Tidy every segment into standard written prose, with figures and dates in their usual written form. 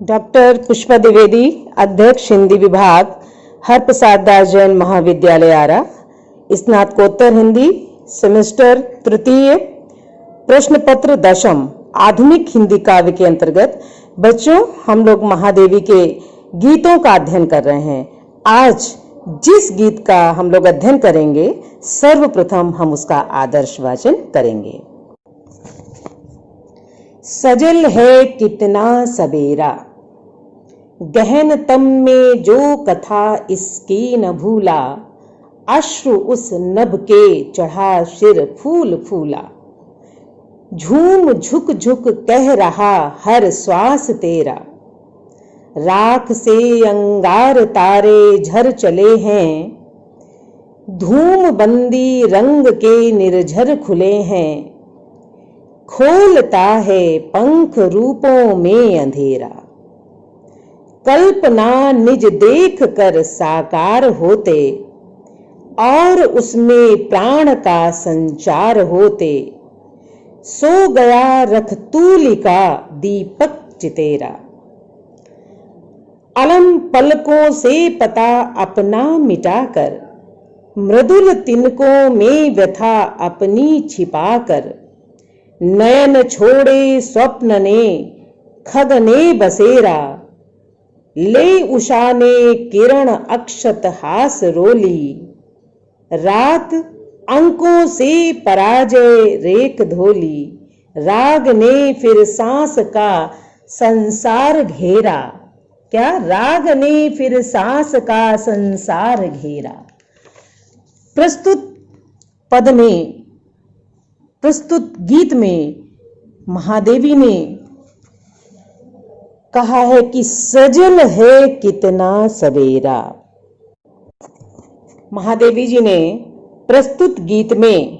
Doctor Pushpa Dwivedi, अध्यक्ष हिंदी विभाग, हरप्रसाद दास जैन महाविद्यालय आरा, स्नातकोत्तर हिंदी, सेमेस्टर तृतीय, प्रश्न पत्र 10, आधुनिक हिंदी काव्य के अंतर्गत बच्चों हम लोग महादेवी के गीतों का अध्ययन कर रहे हैं। आज जिस गीत का हम लोग अध्ययन करेंगे, सर्वप्रथम हम उसका आदर्श वाचन करेंगे। सजल है कितना सवेरा, गहन तम में जो कथा इसकी न भूला, अश्रु उस नभ के चढ़ा सिर फूल फूला, झूम झुक झुक कह रहा हर श्वास तेरा, राख से अंगार तारे झर चले हैं, धूम बंदी रंग के निर्झर खुले हैं, खोलता है पंख रूपों में अंधेरा, कल्पना निज देख कर साकार होते, और उसमें प्राण का संचार होते, सो गया रथ तूलिका दीपक चितेरा, अलम पलकों से पता अपना मिटाकर, मृदुल तिनकों में व्यथा अपनी छिपाकर, नयन छोड़े स्वप्न ने खग ने बसेरा, ले उषा ने किरण अक्षत हास रोली, रात अंकों से पराजय रेख धोली, राग ने फिर सांस का संसार घेरा। क्या? राग ने फिर सांस का संसार घेरा। प्रस्तुत पद में, प्रस्तुत गीत में महादेवी ने कहा है कि सजल है कितना सवेरा। महादेवी जी ने प्रस्तुत गीत में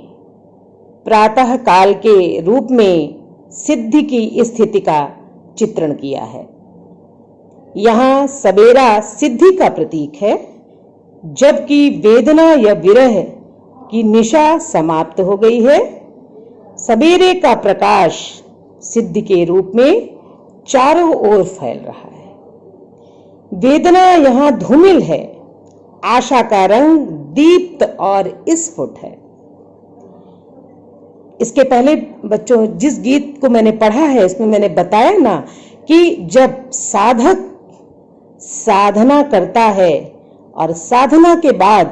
प्रातः काल के रूप में सिद्धि की स्थिति का चित्रण किया है। यहां सवेरा सिद्धि का प्रतीक है, जबकि वेदना या विरह की निशा समाप्त हो गई है। सवेरे का प्रकाश सिद्धि के रूप में चारों ओर फैल रहा है। वेदना यहां धूमिल है, आशा का रंग दीप्त और स्फुट है। इसके पहले बच्चों जिस गीत को मैंने पढ़ा है, इसमें मैंने बताया ना कि जब साधक साधना करता है और साधना के बाद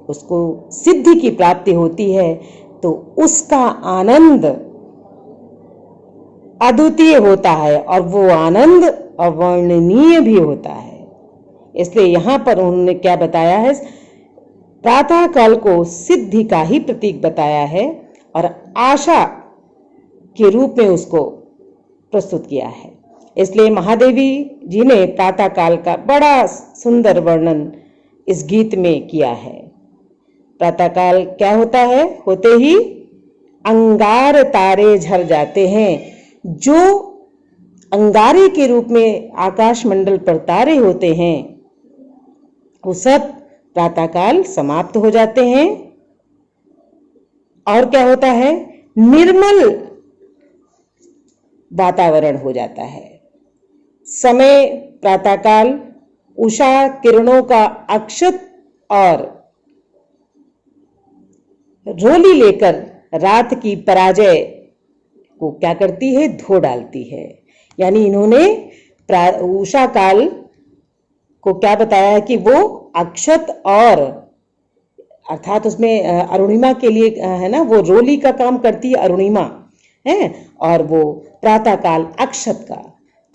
उसको सिद्धि की प्राप्ति होती है, तो उसका आनंद अद्वितीय होता है और वो आनंद अवर्णनीय भी होता है। इसलिए यहां पर उन्होंने क्या बताया है, प्रातः काल को सिद्धि का ही प्रतीक बताया है और आशा के रूप में उसको प्रस्तुत किया है। इसलिए महादेवी जी ने प्रातः काल का बड़ा सुंदर वर्णन इस गीत में किया है। प्रातः काल क्या होता है? होते ही अंगार तारे झर जाते हैं। जो अंगारे के रूप में आकाश मंडल पर तारे होते हैं, वो सब प्रातःकाल समाप्त हो जाते हैं। और क्या होता है? निर्मल वातावरण हो जाता है। समय प्रातःकाल उषा किरणों का अक्षत और रोली लेकर रात की पराजय को क्या करती है? धो डालती है। यानी इन्होंने उषा काल को क्या बताया है कि वो अक्षत और अर्थात उसमें अरुणिमा के लिए है ना, वो रोली का काम करती है अरुणिमा है, और वो प्रातः काल अक्षत का।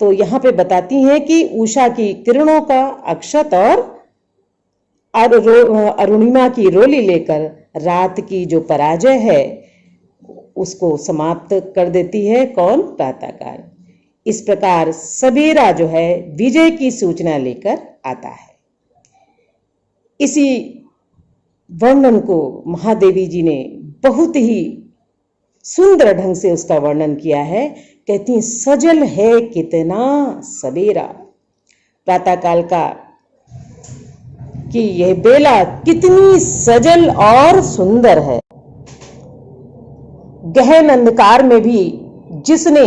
तो यहाँ पे बताती हैं कि उषा की किरणों का अक्षत और अरुणिमा की रोली लेकर रात की जो पराजय है उसको समाप्त कर देती है। कौन? प्रातःकाल। इस प्रकार सवेरा जो है विजय की सूचना लेकर आता है। इसी वर्णन को महादेवी जी ने बहुत ही सुंदर ढंग से उसका वर्णन किया है। कहती हैं सजल है कितना सवेरा, प्रातःकाल का कि यह बेला कितनी सजल और सुंदर है। गहन अंधकार में भी जिसने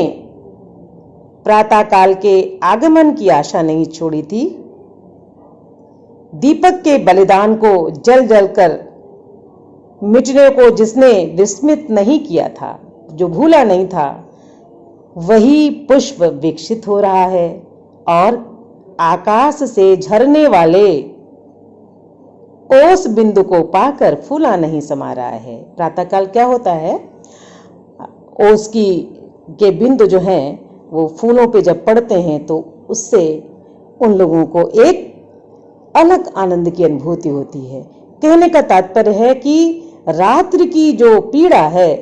प्रातःकाल के आगमन की आशा नहीं छोड़ी थी। दीपक के बलिदान को जल जल कर मिटने को जिसने विस्मित नहीं किया था, जो भूला नहीं था, वही पुष्प विकसित हो रहा है और आकाश से झरने वाले ओस बिंदु को पाकर फूला नहीं समा रहा है। प्रातःकाल क्या होता है, ओस के बिंदु जो हैं वो फूलों पे जब पड़ते हैं तो उससे उन लोगों को एक अलग आनंद की अनुभूति होती है। कहने का तात्पर्य है कि रात्रि की जो पीड़ा है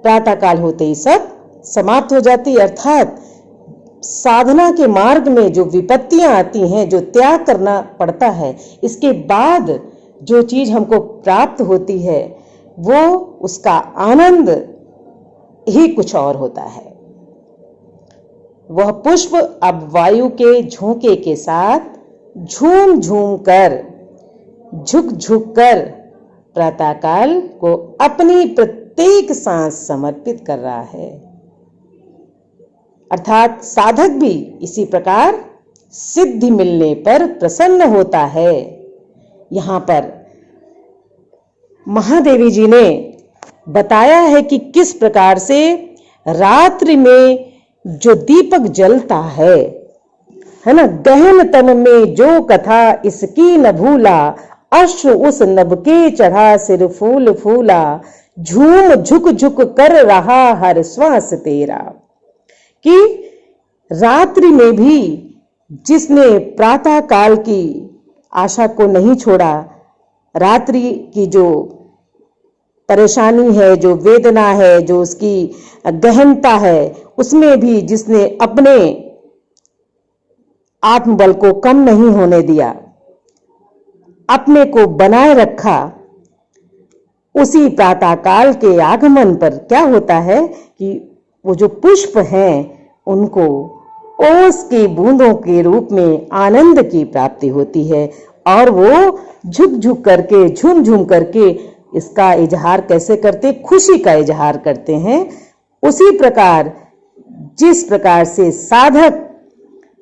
प्रातःकाल होते ही सब समाप्त हो जाती, अर्थात साधना के मार्ग में जो विपत्तियां आती हैं, जो त्याग करना पड़ता है, इसके बाद जो चीज हमको प्राप्त होती है वो उसका आनंद ही कुछ और होता है। वह पुष्प अब वायु के झोंके के साथ झूम झूम कर, झुक झुक कर प्रातःकाल को अपनी प्रत्येक सांस समर्पित कर रहा है। अर्थात साधक भी इसी प्रकार सिद्धि मिलने पर प्रसन्न होता है। यहां पर महादेवी जी ने बताया है कि किस प्रकार से रात्रि में जो दीपक जलता है ना, गहन तन में जो कथा इसकी न भूला, अश्रु उस नभ के चढ़ा सिर फूल फूला, झूम झुक झुक कर रहा हर श्वास तेरा। कि रात्रि में भी जिसने प्रातः काल की आशा को नहीं छोड़ा, रात्रि की जो परेशानी है, जो वेदना है, जो उसकी गहनता है, उसमें भी जिसने अपने आत्मबल को कम नहीं होने दिया, अपने को बनाए रखा, उसी प्रातः काल के आगमन पर क्या होता है कि वो जो पुष्प हैं उनको ओस की बूंदों के रूप में आनंद की प्राप्ति होती है और वो झुक झुक करके, झूम झूम करके इसका इजहार कैसे करते, खुशी का इजहार करते हैं। उसी प्रकार जिस प्रकार से साधक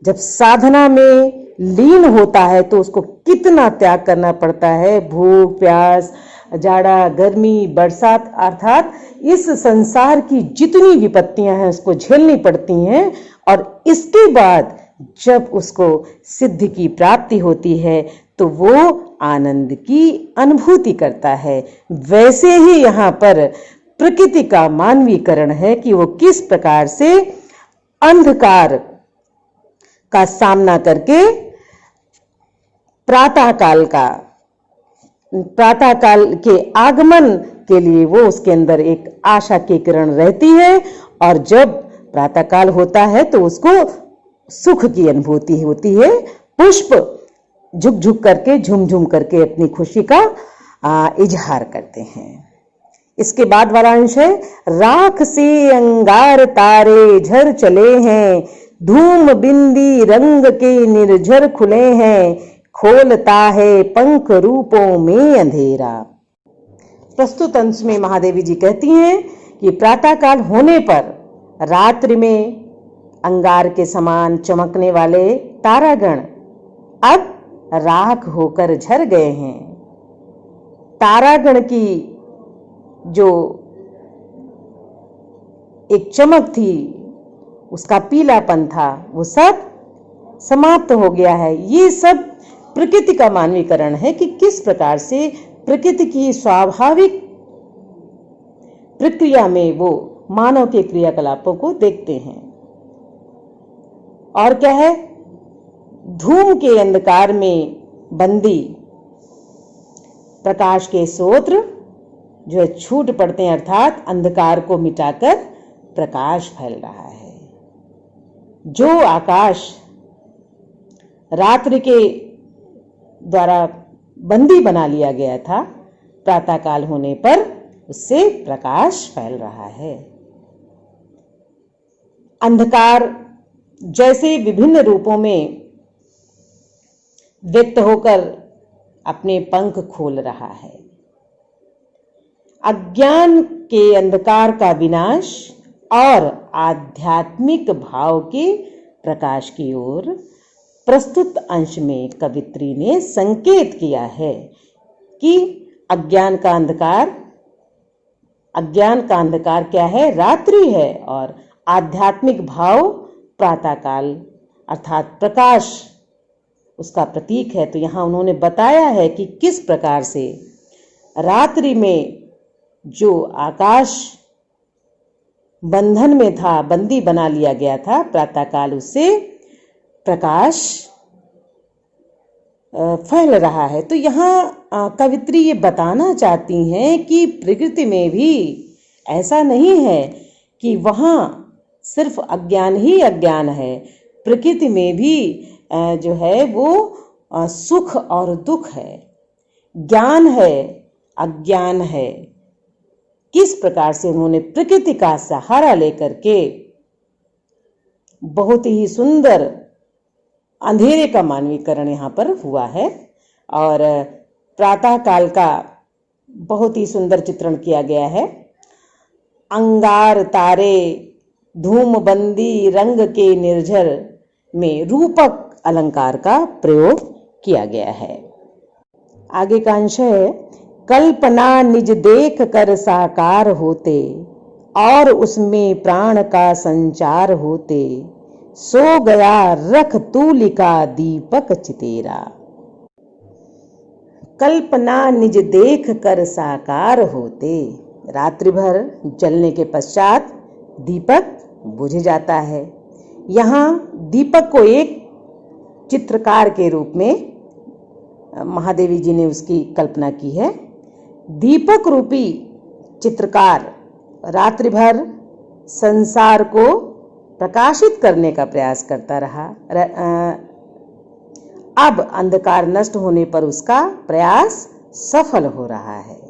जब साधना में लीन होता है तो उसको कितना त्याग करना पड़ता है, भूख प्यास, जाड़ा गर्मी, बरसात, अर्थात इस संसार की जितनी विपत्तियां हैं उसको झेलनी पड़ती हैं। और इसके बाद जब उसको सिद्धि की प्राप्ति होती है तो वो आनंद की अनुभूति करता है। वैसे ही यहाँ पर प्रकृति का मानवीकरण है कि वो किस प्रकार से अंधकार का सामना करके प्रातःकाल के आगमन के लिए वो उसके अंदर एक आशा की किरण रहती है और जब प्रातःकाल होता है तो उसको सुख की अनुभूति होती है। पुष्प झुक झुक करके, झुम झुम करके अपनी खुशी का इजहार करते हैं। इसके बाद वाला अंश है, राख से अंगार तारे झर चले हैं, धूम बिंदी रंग के निर्झर खुले हैं, खोलता है पंख रूपों में अंधेरा। प्रस्तुत अंश में महादेवी जी कहती हैं कि प्रातःकाल होने पर रात्रि में अंगार के समान चमकने वाले तारागण अब राख होकर झर गए हैं। तारागण की जो एक चमक थी, उसका पीलापन था, वो सब समाप्त हो गया है। ये सब प्रकृति का मानवीकरण है कि किस प्रकार से प्रकृति की स्वाभाविक प्रक्रिया में वो मानव के क्रियाकलापों को देखते हैं। और क्या है, धूम के अंधकार में बंदी प्रकाश के स्रोत जो है छूट पड़ते हैं, अर्थात अंधकार को मिटाकर प्रकाश फैल रहा है। जो आकाश रात्रि के द्वारा बंदी बना लिया गया था, प्रातःकाल होने पर उससे प्रकाश फैल रहा है। अंधकार जैसे विभिन्न रूपों में व्यक्त होकर अपने पंख खोल रहा है, अज्ञान के अंधकार का विनाश और आध्यात्मिक भाव के प्रकाश की ओर प्रस्तुत अंश में कवित्री ने संकेत किया है कि अज्ञान का अंधकार क्या है? रात्रि है, और आध्यात्मिक भाव प्रातःकाल अर्थात प्रकाश उसका प्रतीक है। तो यहाँ उन्होंने बताया है कि किस प्रकार से रात्रि में जो आकाश बंधन में था, बंदी बना लिया गया था, प्रातःकाल उससे प्रकाश फैल रहा है। तो यहाँ कवित्री ये बताना चाहती हैं कि प्रकृति में भी ऐसा नहीं है कि वहाँ सिर्फ अज्ञान ही अज्ञान है। प्रकृति में भी जो है वो सुख और दुख है, ज्ञान है, अज्ञान है। किस प्रकार से उन्होंने प्रकृति का सहारा लेकर के बहुत ही सुंदर अंधेरे का मानवीकरण यहाँ पर हुआ है, और प्रातः काल का बहुत ही सुंदर चित्रण किया गया है। अंगार तारे धूमबंदी रंग के निर्झर में रूपक अलंकार का प्रयोग किया गया है। आगे का अंश है, कल्पना निज देख कर साकार होते और उसमें प्राण का संचार होते, सो गया रख तूलिका दीपक चितेरा। कल्पना निज देख कर साकार होते, रात्रि भर जलने के पश्चात दीपक बुझ जाता है। यहाँ दीपक को एक चित्रकार के रूप में महादेवी जी ने उसकी कल्पना की है। दीपक रूपी चित्रकार रात्रि भर संसार को प्रकाशित करने का प्रयास करता रहा। अब अंधकार नष्ट होने पर उसका प्रयास सफल हो रहा है।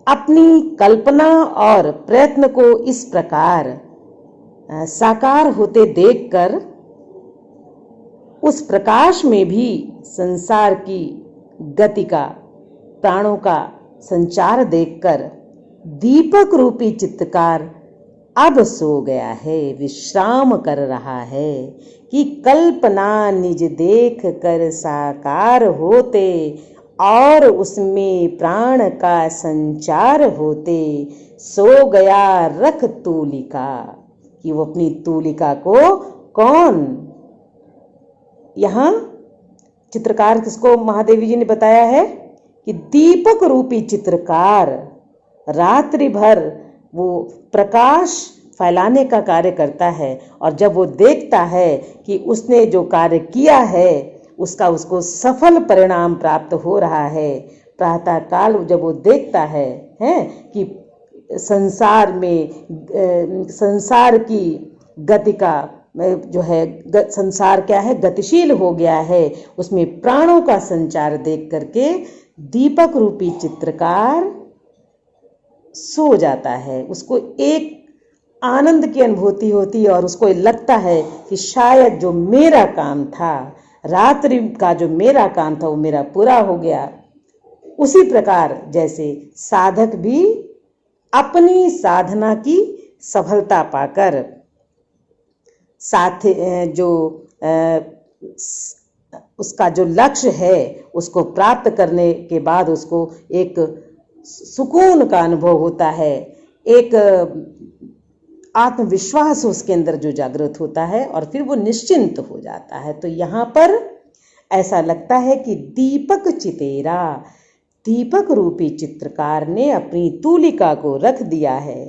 अपनी कल्पना और प्रयत्न को इस प्रकार साकार होते देखकर उस प्रकाश में भी संसार की गति का, प्राणों का संचार देखकर दीपक रूपी चित्रकार अब सो गया है, विश्राम कर रहा है कि कल्पना निज देख कर साकार होते और उसमें प्राण का संचार होते, सो गया रख तूलिका, कि वो अपनी तूलिका को कौन, यहाँ चित्रकार किसको महादेवी जी ने बताया है कि दीपक रूपी चित्रकार रात्रि भर वो प्रकाश फैलाने का कार्य करता है, और जब वो देखता है कि उसने जो कार्य किया है उसका उसको सफल परिणाम प्राप्त हो रहा है, प्रातः काल जब वो देखता है कि संसार में संसार की गति का जो है, संसार क्या है, गतिशील हो गया है, उसमें प्राणों का संचार देख करके दीपक रूपी चित्रकार सो जाता है। उसको एक आनंद की अनुभूति होती है और उसको लगता है कि शायद जो मेरा काम था, रात्रि का जो मेरा काम था, वो मेरा पूरा हो गया। उसी प्रकार जैसे साधक भी अपनी साधना की सफलता पाकर साथ जो उसका जो लक्ष्य है उसको प्राप्त करने के बाद उसको एक सुकून का अनुभव होता है, एक आत्मविश्वास उसके अंदर जो जागृत होता है, और फिर वो निश्चिंत हो जाता है। तो यहाँ पर ऐसा लगता है कि दीपक चितेरा, दीपक रूपी चित्रकार ने अपनी तूलिका को रख दिया है।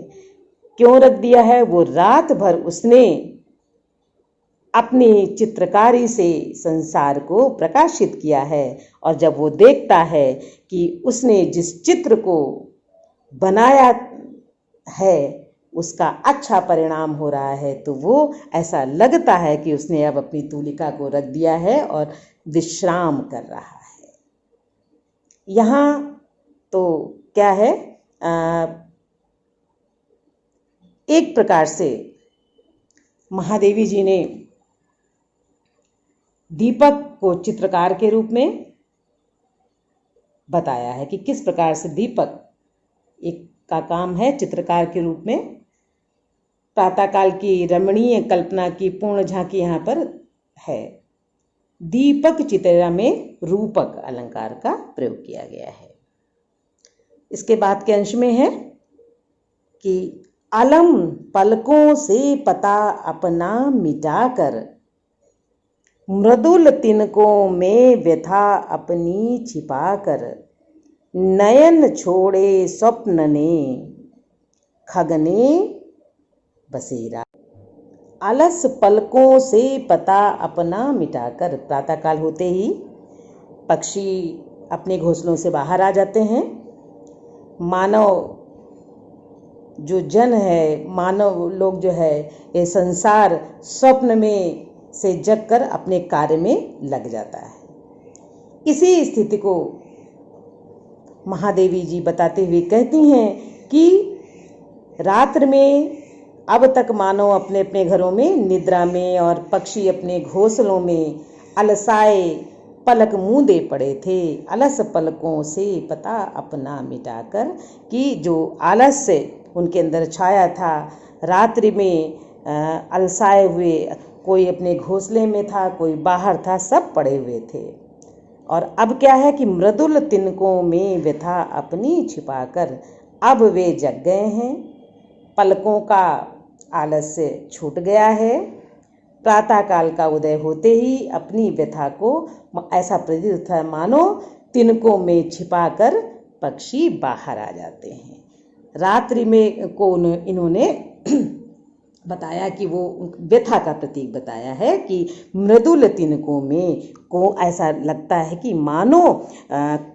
क्यों रख दिया है? वो रात भर उसने अपनी चित्रकारी से संसार को प्रकाशित किया है, और जब वो देखता है कि उसने जिस चित्र को बनाया है उसका अच्छा परिणाम हो रहा है, तो वो ऐसा लगता है कि उसने अब अपनी तूलिका को रख दिया है और विश्राम कर रहा है। यहाँ तो क्या है, एक प्रकार से महादेवी जी ने दीपक को चित्रकार के रूप में बताया है कि किस प्रकार से दीपक एक का काम है चित्रकार के रूप में प्रातःकाल की रमणीय कल्पना की पूर्ण झांकी यहाँ पर है। दीपक चित्रा में रूपक अलंकार का प्रयोग किया गया है। इसके बाद के अंश में है कि अलम पलकों से पता अपना मिटाकर, मृदुल तिनकों में व्यथा अपनी छिपाकर, नयन छोड़े स्वप्न ने खगने बसेरा। अलस पलकों से पता अपना मिटाकर, प्रातःकाल होते ही पक्षी अपने घोंसलों से बाहर आ जाते हैं। मानव जो जन है, मानव लोग जो है, ये संसार स्वप्न में से जगकर अपने कार्य में लग जाता है। इसी स्थिति को महादेवी जी बताते हुए कहती हैं कि रात्र में अब तक मानव अपने अपने घरों में निद्रा में और पक्षी अपने घोंसलों में अलसाए पलक मूंदे पड़े थे। अलस पलकों से पता अपना मिटाकर, कि जो आलस्य उनके अंदर छाया था रात्रि में, अलसाए हुए, कोई अपने घोंसले में था, कोई बाहर था, सब पड़े हुए थे। और अब क्या है कि मृदुल तिनकों में व्यथा अपनी छिपाकर, अब वे जग गए हैं, पलकों का आलस्य छूट गया है। प्रातःकाल का उदय होते ही अपनी व्यथा को ऐसा प्रतीत होता है मानो तिनकों में छिपाकर पक्षी बाहर आ जाते हैं। रात्रि में को इन्होंने बताया कि वो व्यथा का प्रतीक बताया है कि मृदुल तिनकों में को ऐसा लगता है कि मानो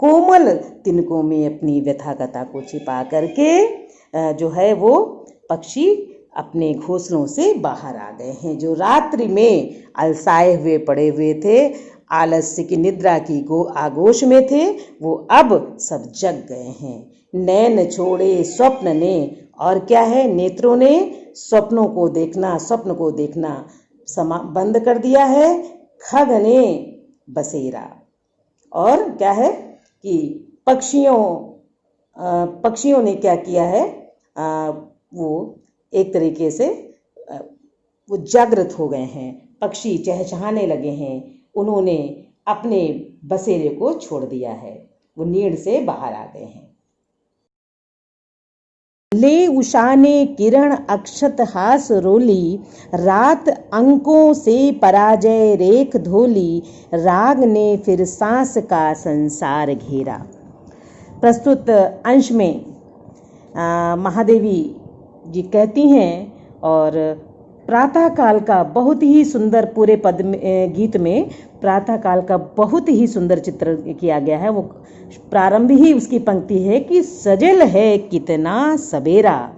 कोमल तिनकों में अपनी व्यथा कथा को छिपा करके जो है वो पक्षी अपने घोंसलों से बाहर आ गए हैं। जो रात्रि में अलसाए हुए पड़े हुए थे, आलस्य की निद्रा की आगोश में थे, वो अब सब जग गए हैं। नैन छोड़े स्वप्न ने, और क्या है, नेत्रों ने स्वप्नों को देखना, स्वप्न को देखना बंद कर दिया है। खग ने बसेरा, और क्या है कि पक्षियों ने क्या किया है, वो एक तरीके से वो जागृत हो गए हैं, पक्षी चहचहाने लगे हैं, उन्होंने अपने बसेरे को छोड़ दिया है, वो नीड से बाहर आ गए हैं। ले उषा ने किरण अक्षत हास रोली, रात अंकों से पराजय रेख धोली, राग ने फिर सांस का संसार घेरा। प्रस्तुत अंश में महादेवी जी कहती हैं, और प्रातःकाल का बहुत ही सुंदर, पूरे पद में, गीत में प्रातःकाल का बहुत ही सुंदर चित्र किया गया है। वो प्रारंभ ही उसकी पंक्ति है कि सजल है कितना सवेरा।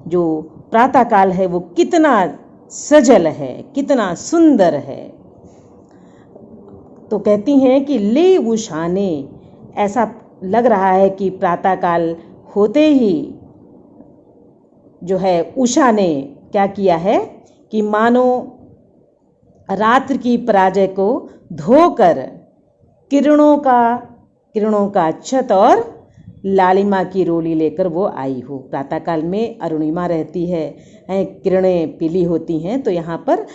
जो प्रातःकाल है वो कितना सजल है, कितना सुंदर है। तो कहती हैं कि ले उषाने, ऐसा लग रहा है कि प्रातःकाल होते ही जो है उषा ने क्या किया है कि मानो रात्र की पराजय को धोकर किरणों का छत और लालिमा की रोली लेकर वो आई हो। प्रातःकाल में अरुणिमा रहती है, किरणें पीली होती हैं, तो यहाँ पर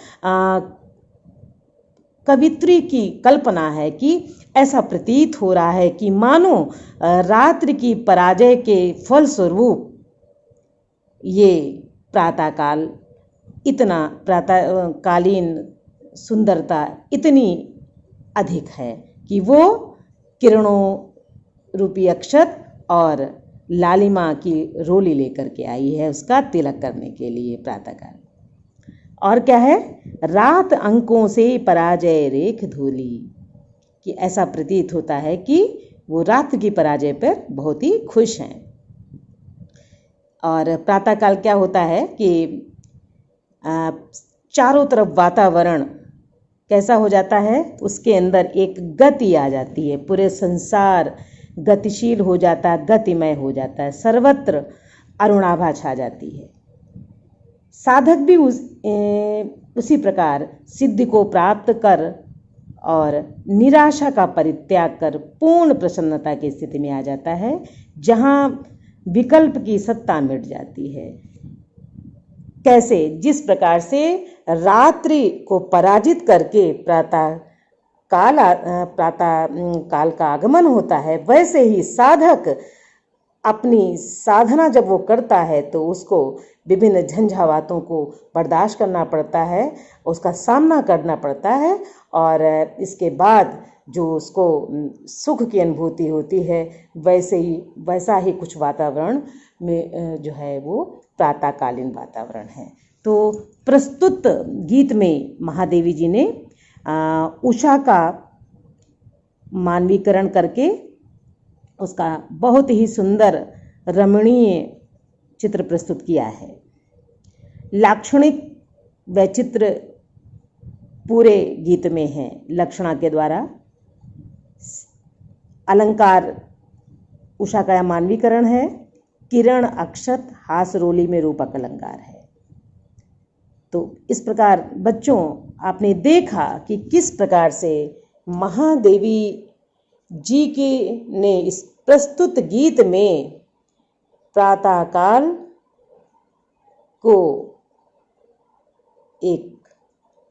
कवित्री की कल्पना है कि ऐसा प्रतीत हो रहा है कि मानो रात्रि की पराजय के फलस्वरूप ये प्रातःकाल, इतना प्रातःकालीन सुंदरता इतनी अधिक है कि वो किरणों रूपी अक्षत और लालिमा की रोली लेकर के आई है उसका तिलक करने के लिए प्रातःकाल। और क्या है, रात अंकों से पराजय रेख धोली, कि ऐसा प्रतीत होता है कि वो रात्र की पराजय पर बहुत ही खुश हैं। और प्रातःकाल क्या होता है कि चारों तरफ वातावरण कैसा हो जाता है, उसके अंदर एक गति आ जाती है, पूरे संसार गतिशील हो जाता है, गतिमय हो जाता है, सर्वत्र अरुणाभा छा जाती है। साधक भी उसी प्रकार सिद्धि को प्राप्त कर और निराशा का परित्याग कर पूर्ण प्रसन्नता की स्थिति में आ जाता है, जहाँ विकल्प की सत्ता मिट जाती है। कैसे, जिस प्रकार से रात्रि को पराजित करके प्रातः काल का आगमन होता है, वैसे ही साधक अपनी साधना जब वो करता है तो उसको विभिन्न झंझावातों को बर्दाश्त करना पड़ता है, उसका सामना करना पड़ता है, और इसके बाद जो उसको सुख की अनुभूति होती है, वैसा ही कुछ वातावरण में जो है वो प्रातःकालीन वातावरण है। तो प्रस्तुत गीत में महादेवी जी ने उषा का मानवीकरण करके उसका बहुत ही सुंदर रमणीय चित्र प्रस्तुत किया है। लाक्षणिक वैचित्र पूरे गीत में है। लक्षणा के द्वारा अलंकार उषा का मानवीकरण है। किरण, अक्षत, हासरोली में रूपक अलंकार है। तो इस प्रकार बच्चों, आपने देखा कि किस प्रकार से महादेवी जी के ने इस प्रस्तुत गीत में प्रातःकाल को एक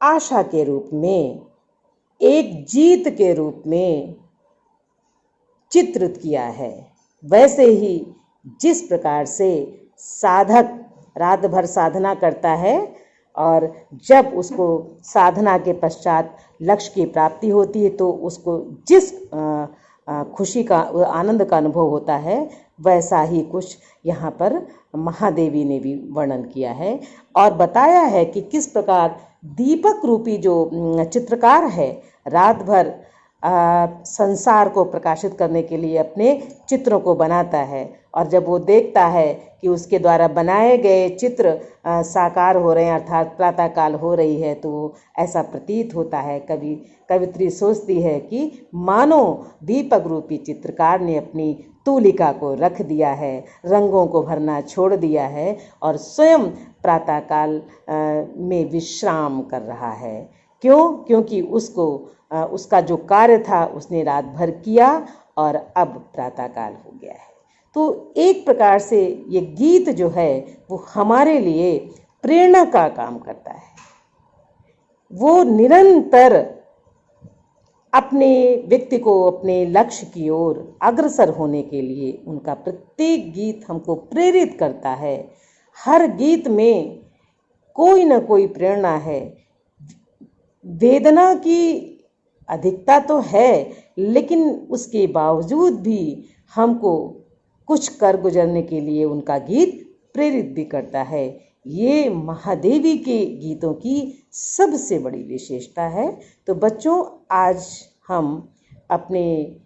आशा के रूप में, एक जीत के रूप में चित्रित किया है। वैसे ही जिस प्रकार से साधक रात भर साधना करता है और जब उसको साधना के पश्चात लक्ष्य की प्राप्ति होती है तो उसको जिस खुशी का, आनंद का अनुभव होता है, वैसा ही कुछ यहाँ पर महादेवी ने भी वर्णन किया है और बताया है कि किस प्रकार दीपक रूपी जो चित्रकार है रात भर संसार को प्रकाशित करने के लिए अपने चित्रों को बनाता है, और जब वो देखता है कि उसके द्वारा बनाए गए चित्र साकार हो रहे हैं, अर्थात प्रातःकाल हो रही है, तो ऐसा प्रतीत होता है, कवित्री सोचती है कि मानो दीपक रूपी चित्रकार ने अपनी तूलिका को रख दिया है, रंगों को भरना छोड़ दिया है और स्वयं प्रातःकाल में विश्राम कर रहा है। क्यों? क्योंकि उसका जो कार्य था उसने रात भर किया और अब प्रातःकाल हो गया है। तो एक प्रकार से ये गीत जो है वो हमारे लिए प्रेरणा का काम करता है। वो निरंतर अपने व्यक्ति को अपने लक्ष्य की ओर अग्रसर होने के लिए उनका प्रत्येक गीत हमको प्रेरित करता है। हर गीत में कोई न कोई प्रेरणा है। वेदना की अधिकता तो है, लेकिन उसके बावजूद भी हमको कुछ कर गुजरने के लिए उनका गीत प्रेरित भी करता है। ये महादेवी के गीतों की सबसे बड़ी विशेषता है। तो बच्चों, आज हम अपने